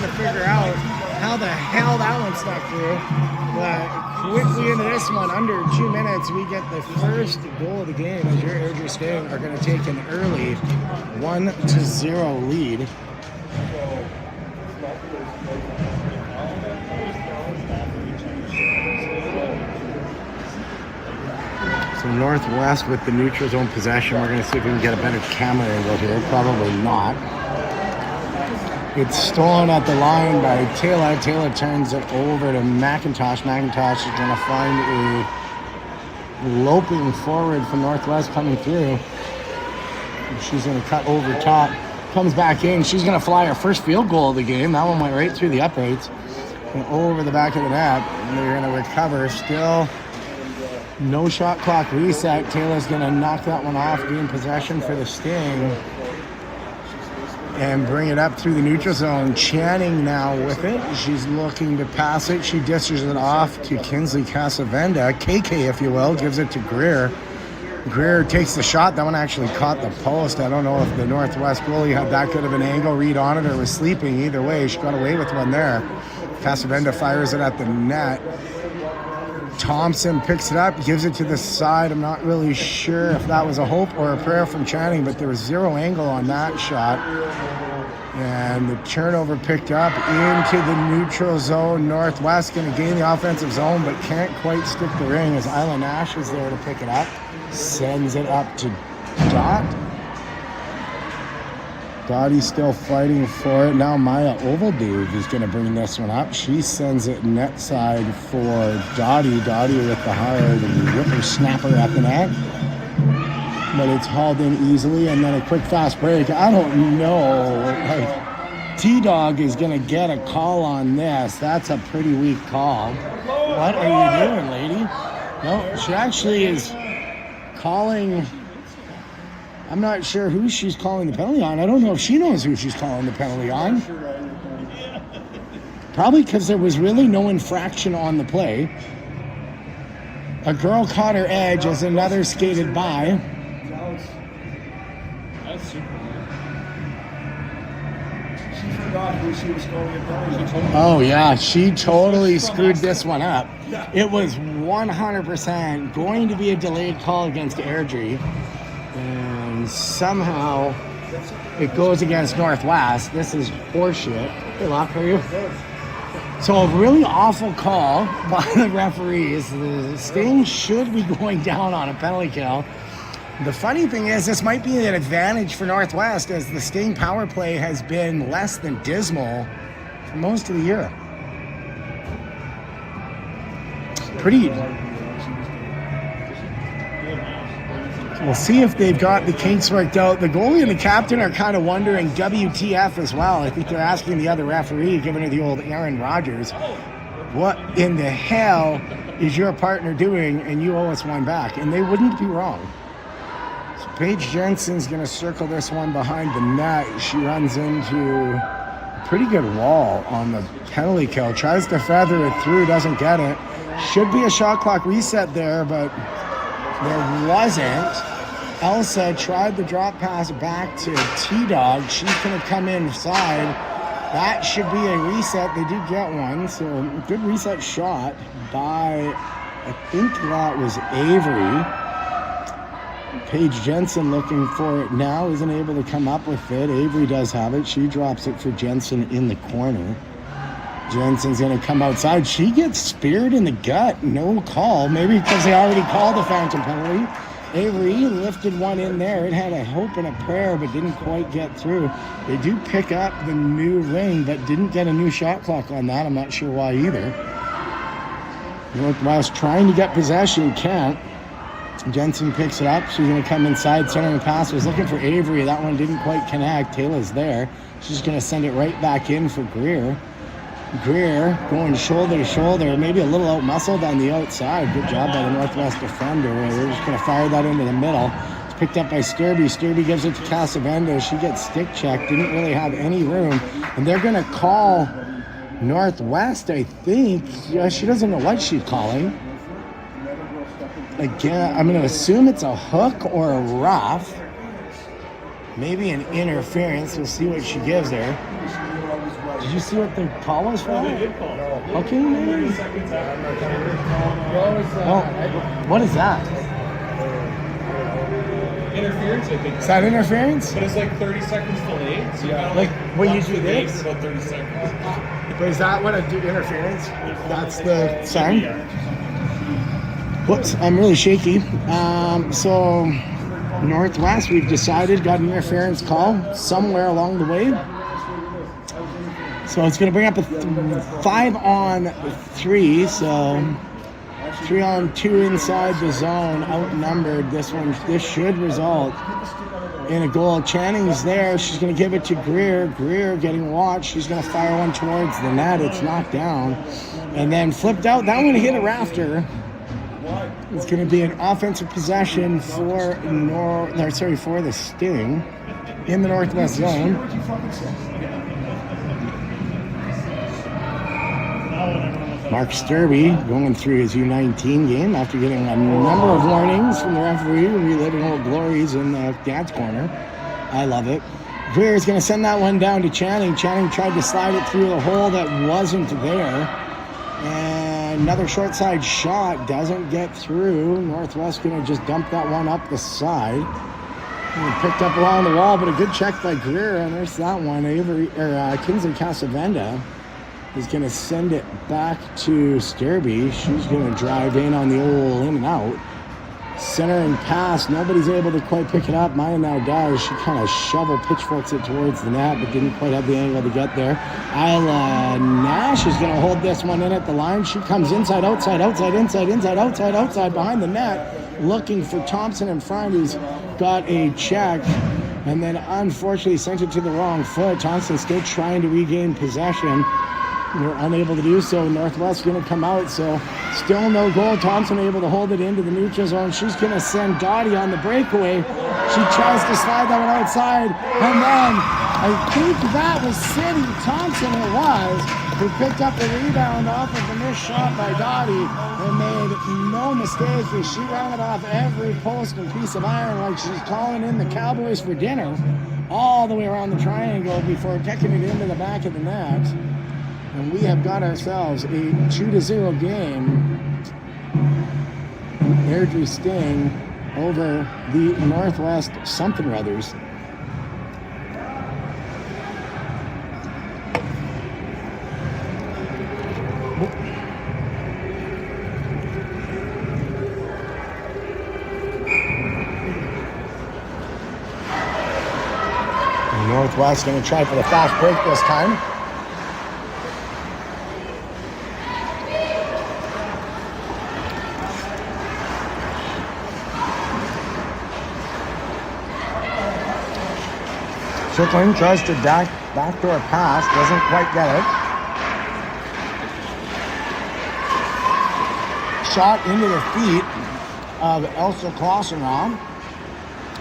to figure out how the hell that one stuck through. But quickly into this one, under 2 minutes, we get the first goal of the game as your U16 are going to take an early 1-0 lead. So Northwest with the neutral zone possession. We're going to see if we can get a better camera angle here. Probably not. It's stolen at the line by Taylor. Taylor turns it over to McIntosh. McIntosh is going to find a loping forward from Northwest coming through. She's going to cut over top. Comes back in. She's going to fly her first field goal of the game. That one went right through the uprights and over the back of the net. And they're going to recover. Still no shot clock reset. Taylor's going to knock that one off, gain possession for the Sting, and bring it up through the neutral zone. Channing now with it. She's looking to pass it. She dishes it off to Kinsley Casavenda. KK, if you will, gives it to Greer. Greer takes the shot. That one actually caught the post. I don't know if the Northwest goalie had that good of an angle read on it or was sleeping. Either way, she got away with one there. Casavenda fires it at the net. Thompson picks it up, gives it to the side. I'm not really sure if that was a hope or a prayer from Channing, but there was zero angle on that shot. And the turnover picked up into the neutral zone. Northwest going to gain the offensive zone, but can't quite stick the ring as Isla Nash is there to pick it up. Sends it up to Dot. Dottie's still fighting for it. Now Maya Ovalduve is going to bring this one up. She sends it net side for Dottie. Dottie with the hard whippersnapper at the net. But it's hauled in easily, and then a quick fast break. I don't know. Like, T-Dog is going to get a call on this. That's a pretty weak call. What are you doing, lady? No, she actually is calling... I'm not sure who she's calling the penalty on. I don't know if she knows who she's calling the penalty on. Probably because there was really no infraction on the play. A girl caught her edge as another skated by. That's super weird. She forgot who she was calling the penalty on. Oh yeah, she totally screwed this one up. It was 100% going to be a delayed call against Airdrie. And somehow it goes against Northwest. This is horseshit. Hey, Locke, how are you? So a really awful call by the referees. The Sting should be going down on a penalty kill. The funny thing is, this might be an advantage for Northwest as the Sting power play has been less than dismal for most of the year. Pretty... We'll see if they've got the kinks worked out. The goalie and the captain are kind of wondering WTF as well. I think they're asking the other referee, giving her the old Aaron Rodgers, what in the hell is your partner doing and you owe us one back? And they wouldn't be wrong. So Paige Jensen's going to circle this one behind the net. She runs into a pretty good wall on the penalty kill. Tries to feather it through, doesn't get it. Should be a shot clock reset there, but there wasn't. Elsa tried the drop pass back to T-Dog. She's going to come inside. That should be a reset. They did get one, so good reset shot by, I think that was Avery. Paige Jensen looking for it now, isn't able to come up with it. Avery does have it. She drops it for Jensen in the corner. Jensen's going to come outside. She gets speared in the gut. No call. Maybe because they already called the phantom penalty. Avery lifted one in there. It had a hope and a prayer, but didn't quite get through. They do pick up the new ring, but didn't get a new shot clock on that. I'm not sure why either. Northwest trying to get possession, can't. Jensen picks it up. She's going to come inside, centering the pass. Was looking for Avery. That one didn't quite connect. Taylor's there. She's going to send it right back in for Greer. Greer going shoulder to shoulder, maybe a little out-muscled on the outside. Good job by the Northwest defender. They're just going to fire that into the middle. It's picked up by Sturby. Sturby gives it to Casavenda. She gets stick checked. Didn't really have any room. And they're going to call Northwest, I think. Yeah, she doesn't know what she's calling. Again, I'm going to assume it's a hook or a rough. Maybe an interference. We'll see what she gives there. Did you see what the call was for? They did call. No. Okay. 30 seconds after. Oh, what is that? Interference, I think. Is that interference? But it's like 30 seconds delayed. So you gotta Like what you watch do the game this? for about 30 seconds. But is that what I do? Interference? That's the sign? Whoops, I'm really shaky. So Northwest, we've decided, got an interference call somewhere along the way. So it's going to bring up a 5-on-3. So 3-on-2 inside the zone, outnumbered. This should result in a goal. Channing's there. She's going to give it to Greer. Greer getting watched. She's going to fire one towards the net. It's knocked down. And then flipped out. That one hit a rafter. It's going to be an offensive possession for the Sting in the Northwest zone. Mark Sturby going through his U19 game after getting a number of warnings from the referee, reliving old glories in the dad's corner. I love it. Greer is going to send that one down to Channing. Channing tried to slide it through the hole that wasn't there. And another short side shot doesn't get through. Northwest going to just dump that one up the side. And picked up along the wall, but a good check by Greer. And there's that one. Kinsley Casavenda is going to send it back to Sturby. She's going to drive in on the old in and out. Center and pass. Nobody's able to quite pick it up. Maya now does. She kind of shovel pitchforks it towards the net, but didn't quite have the angle to get there. Isla Nash is going to hold this one in at the line. She comes inside, outside, outside, inside, inside, outside, outside, behind the net, looking for Thompson in front, who's got a check, and then unfortunately sent it to the wrong foot. Thompson still trying to regain possession. We're unable to do so. Northwest going to come out, so still no goal. Thompson able to hold it into the neutral zone. She's going to send Dottie on the breakaway. She tries to slide that one outside, and then I think that was City Thompson who picked up the rebound off of the missed shot by Dottie and made no mistake as she rounded off every post and piece of iron like she's calling in the Cowboys for dinner all the way around the triangle before kicking it into the back of the net. And we have got ourselves a 2-0 game. Airdrie Sting over the Northwest something or others. Northwest going to try for the fast break this time. Strickland tries to backdoor pass, doesn't quite get it. Shot into the feet of Elsa Klossenraum,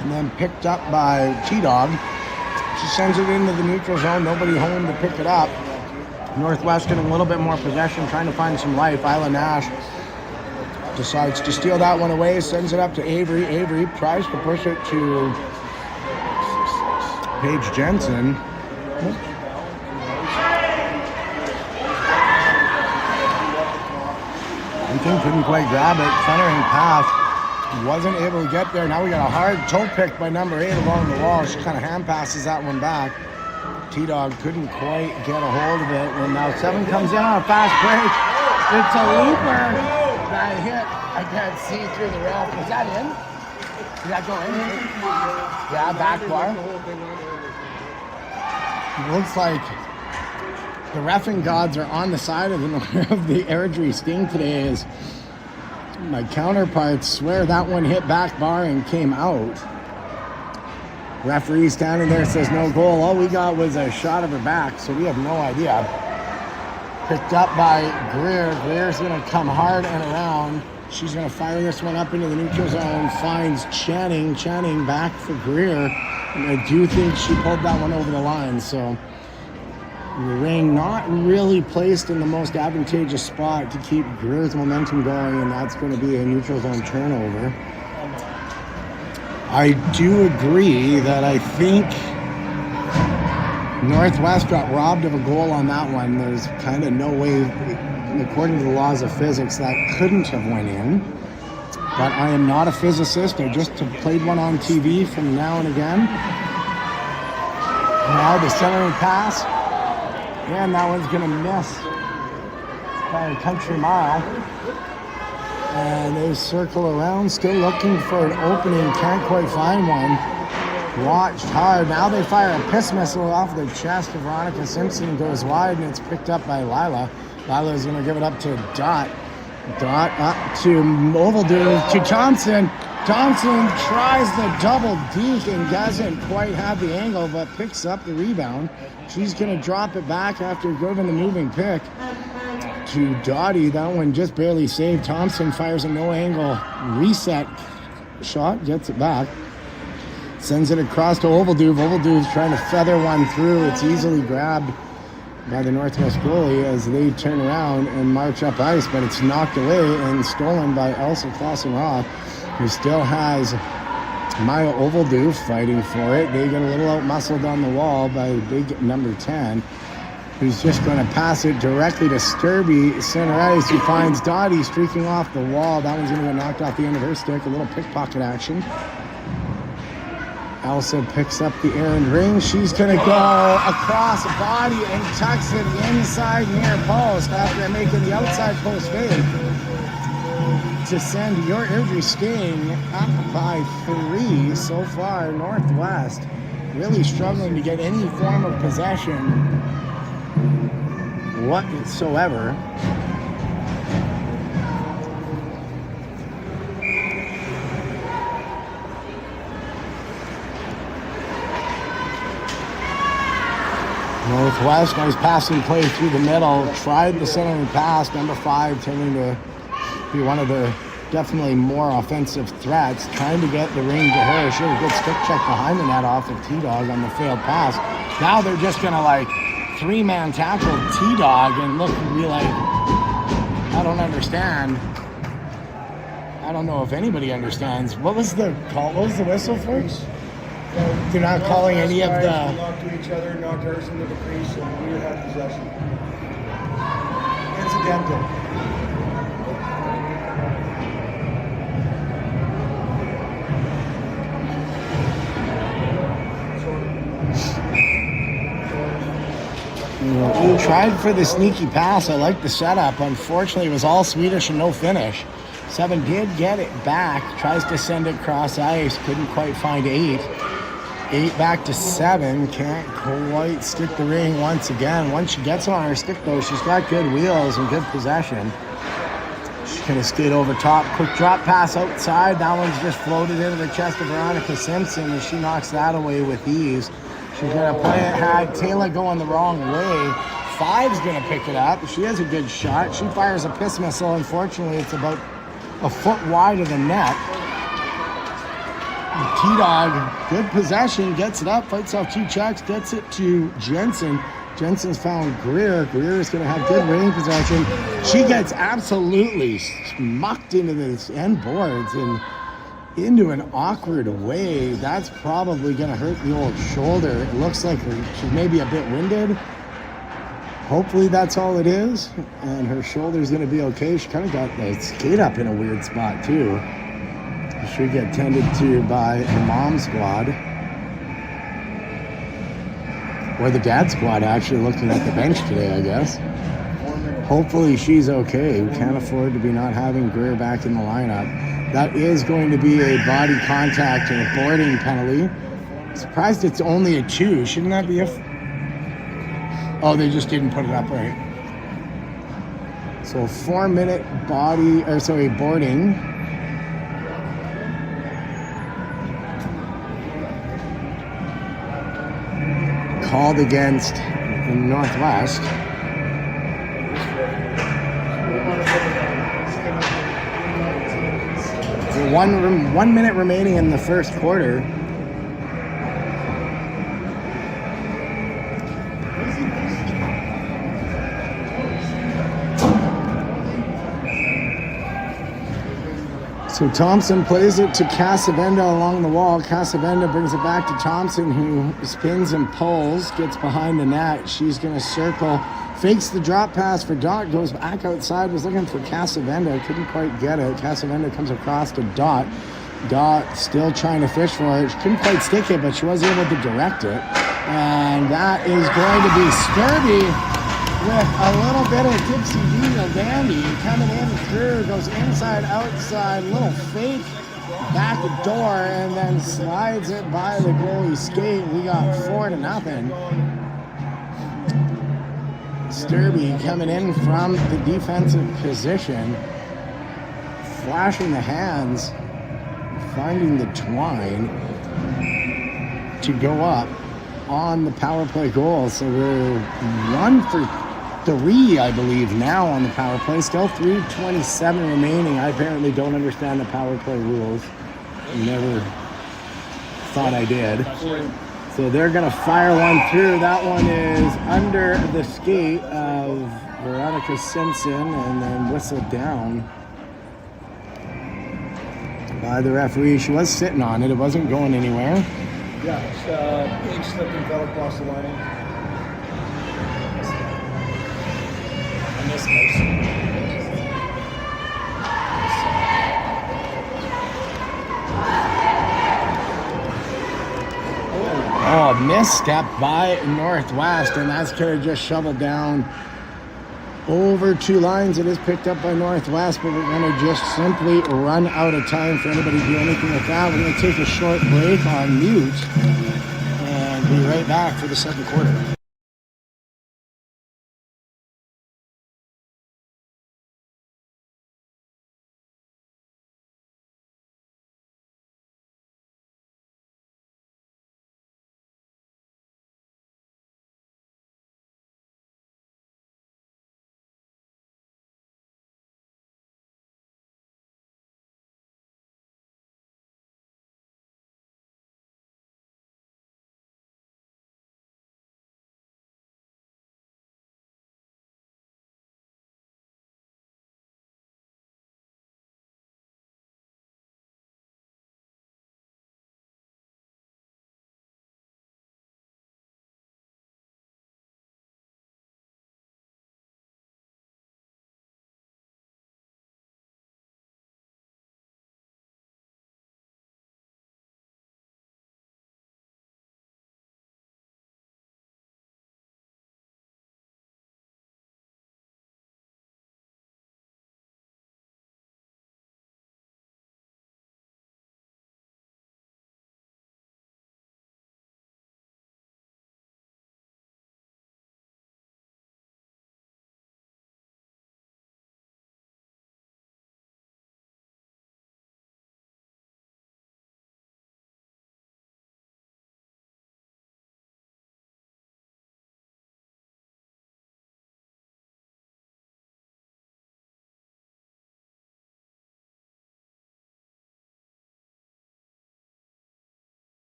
and then picked up by T-Dog. She sends it into the neutral zone, nobody home to pick it up. Northwest getting a little bit more possession, trying to find some life. Isla Nash decides to steal that one away, sends it up to Avery. Avery tries to push it to Paige Jensen. Ethan couldn't quite grab it. Centering pass. Wasn't able to get there. Now we got a hard toe pick by number 8 along the wall. She kind of hand passes that one back. T-Dog couldn't quite get a hold of it. And now 7 comes in on a fast break. It's a looper. That hit. I can't see through the ref. Was that in? Did that go in? Yeah, back bar. It looks like the reffing gods are on the side of the Airdrie Sting today, as my counterparts swear that one hit back bar and came out. Referee standing there says no goal. All we got was a shot of her back, so we have no idea. Picked up by Greer. Greer's going to come hard and around. She's going to fire this one up into the neutral zone. Finds Channing. Channing back for Greer. And I do think she pulled that one over the line. So the ring not really placed in the most advantageous spot to keep Greer's momentum going. And that's going to be a neutral zone turnover. I do agree that I think Northwest got robbed of a goal on that one. There's kind of no way, according to the laws of physics, that couldn't have went in. But I am not a physicist. I just played one on TV from now and again. Now the centering pass. And that one's going to miss by a country mile. And they circle around, still looking for an opening. Can't quite find one. Watched hard. Now they fire a piss missile off the chest of Veronica Simpson. Goes wide, and it's picked up by Lila. Lila's going to give it up to Dot. Dot up to Ovaldue, to Thompson. Thompson tries the double deke and doesn't quite have the angle, but picks up the rebound. She's going to drop it back after giving the moving pick to Dottie. That one just barely saved. Thompson fires a no-angle reset shot, gets it back. Sends it across to Ovaldue. Ovaldue's trying to feather one through. It's easily grabbed by the Northwest goalie as they turn around and march up ice, but it's knocked away and stolen by Elsa Clausen-Roth, who still has Maya Ovaldue fighting for it. They get a little out-muscled on the wall by big number 10, who's just going to pass it directly to Sturby, center ice, who finds Dottie streaking off the wall. That one's going to get knocked off the end of her stick. A little pickpocket action. Elsa picks up the errand ring. She's going to go across the body and tucks it inside near post after making the outside post fade to send your Airdrie Sting up by 3 so far. Northwest really struggling to get any form of possession whatsoever. Northwest, nice passing play through the middle. Tried the centering pass. Number 5 turning to be one of the definitely more offensive threats. Trying to get the ring to her. She had a good stick check behind the net off of T-Dog on the failed pass. Now they're just going to like 3-man tackle T-Dog and look and be like, I don't understand. I don't know if anybody understands. What was the call? What was the whistle for? They're not calling any of the... Knocked to each other, knocked ours into the crease, and we had possession. Incidental. He tried for the sneaky pass. I like the setup. Unfortunately, it was all Swedish and no finish. 7 did get it back. Tries to send it cross ice. Couldn't quite find 8. 8 back to 7. Can't quite stick the ring once again. Once she gets on her stick, though, she's got good wheels and good possession. She's going to skate over top. Quick drop pass outside. That one's just floated into the chest of Veronica Simpson, and she knocks that away with ease. She's going to play it. Had Taylor going the wrong way. 5's going to pick it up. She has a good shot. She fires a piss missile. Unfortunately, it's about a foot wide of the net. T-Dog, good possession, gets it up, fights off 2 checks, gets it to Jensen. Jensen's found Greer. Greer is going to have good ring possession. She gets absolutely smucked into the end boards and into an awkward way. That's probably going to hurt the old shoulder. It looks like she's maybe a bit winded. Hopefully that's all it is, and her shoulder's going to be okay. She kind of got the skate up in a weird spot, too. Should get tended to by the mom squad. Or the dad squad, actually, looking at the bench today, I guess. Hopefully she's okay. We can't afford to be not having Greer back in the lineup. That is going to be a body contact and a boarding penalty. Surprised it's only a 2. Shouldn't that be a... Oh, they just didn't put it up right. So 4-minute boarding. Called against Northwest. One minute remaining in the first quarter. So Thompson plays it to Casavenda along the wall. Casavenda brings it back to Thompson, who spins and pulls, gets behind the net. She's going to circle, fakes the drop pass for Dot, goes back outside, was looking for Casavenda, couldn't quite get it. Casavenda comes across to Dot. Dot still trying to fish for it. She couldn't quite stick it, but she was able to direct it. And that is going to be Sturby with a little bit of Dixie Deal Dandy coming in through, goes inside, outside, little fake back door, and then slides it by the goalie skate. We got 4-0. Sturby coming in from the defensive position, flashing the hands, finding the twine to go up on the power play goal. So we're 1 for 3, I believe, now on the power play. Still 3:27 remaining. I apparently don't understand the power play rules. Never thought I did. So they're going to fire one through. That one is under the skate of Veronica Simpson and then whistled down by the referee. She was sitting on it. It wasn't going anywhere. Yeah, Paige slipped and fell across the line. Oh, misstep by Northwest, and that's going to just shovel down over 2 lines. It is picked up by Northwest, but we're going to just simply run out of time for anybody to do anything with that. We're going to take a short break on mute and be right back for the second quarter.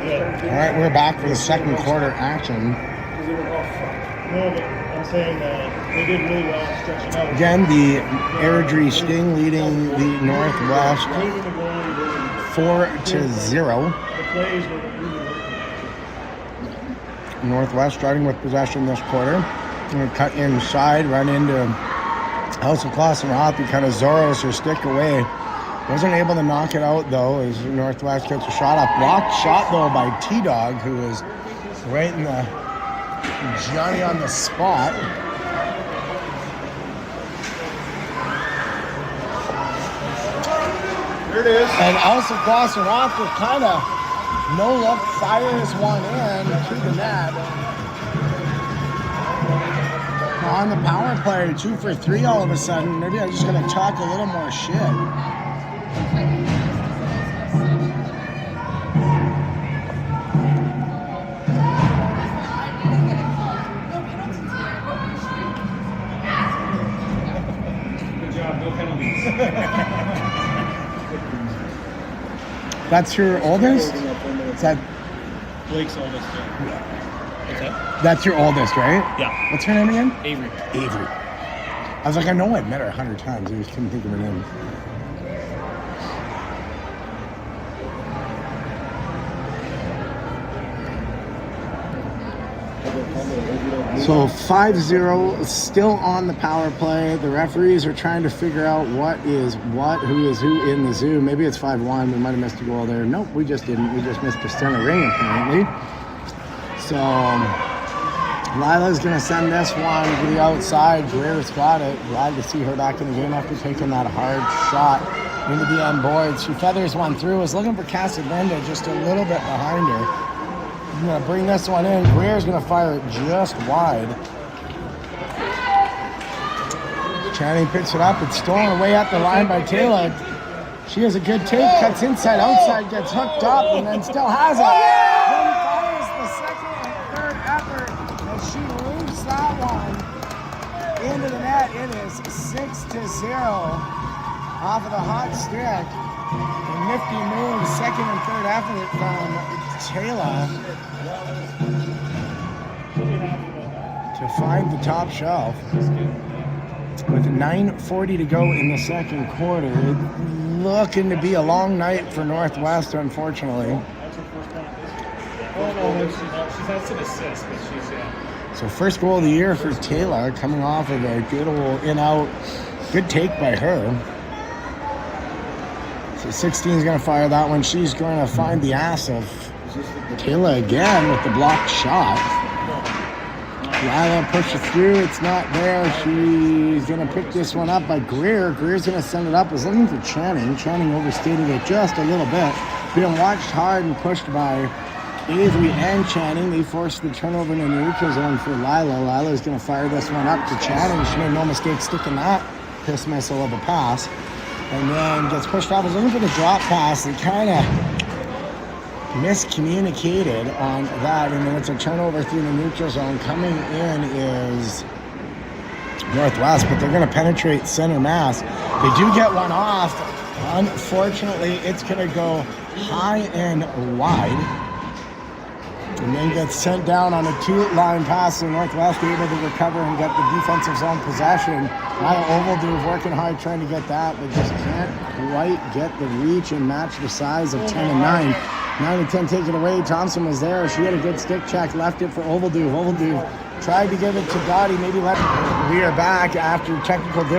All right, we're back for the second quarter action. No, but I'm saying that they did really well stretching out. Again, the Airdrie Sting leading the Northwest 4-0. The plays were really working. Northwest starting with possession this quarter. Going to cut inside, run into House of Claus and Hoppy, kind of Zoros her stick away. Wasn't able to knock it out, though, as Northwest gets a shot up. Blocked shot, though, by T-Dog, who was right in the Johnny on the spot. There it is. And House of Claus and Hoppy kind of no-look fires one in to the net. On the power play, 2 for 3 all of a sudden. Maybe I'm just going to talk a little more shit. Good job, No penalties. That's your oldest? Is that, Blake's oldest. What's that? that's your oldest, right? Yeah. What's her name again? Avery. Avery. I was like, I know I've met her 100 times. I just couldn't think of her name. So 5-0, still on the power play. The referees are trying to figure out what is what, who is who in the zoo. Maybe it's 5-1. We might have missed a goal there. Nope, we just didn't. We just missed a center ring, apparently. So Lila's going to send this one to the outside. Greer's got it. Glad to see her back in the game after taking that hard shot into the end boards. She feathers one through. Was looking for Casalinda just a little bit behind her. I'm going to bring this one in. Greer's going to fire it just wide. Channing picks it up. It's stolen away at the line by Taylor. She has a good take. Cuts inside, outside, gets hooked up, and then still has it. Then fires the second and third effort as she loops that one into the net. It is 6-0 off of the hot stick. A nifty move, second and third effort from Taylor to find the top shelf. With 9:40 to go in the second quarter, looking to be a long night for Northwest, unfortunately. Oh, no, she's had some assists, but she's, So first goal of the year for Taylor, coming off of a good old in-out, good take by her. So 16 is going to fire that one. She's going to find the ass of Taylor again with the blocked shot. Lila pushes through. It's not there. She's going to pick this one up by Greer. Greer's going to send it up. Was looking for Channing. Channing overstated it just a little bit. Being watched hard and pushed by Avery and Channing. They forced the turnover in the neutral zone for Lila. Lila's going to fire this one up to Channing. She made no mistake sticking that piss missile of a pass. And then gets pushed off. Was looking for the drop pass. They kind of miscommunicated on that, and then it's a turnover through the neutral zone. Coming in is Northwest, but they're going to penetrate center mass. They do get one off. Unfortunately, it's going to go high and wide, and then gets sent down on a two-line pass. So Northwest able to recover and get the defensive zone possession. Now Ovalduve working hard trying to get that, but just can't quite get the reach and match the size of 10 and 9. 9 and 10 take it away. Thompson was there. She had a good stick check, left it for Ovalduve. Ovalduve tried to give it to Gotti, maybe let it. We are back after technical difficulty.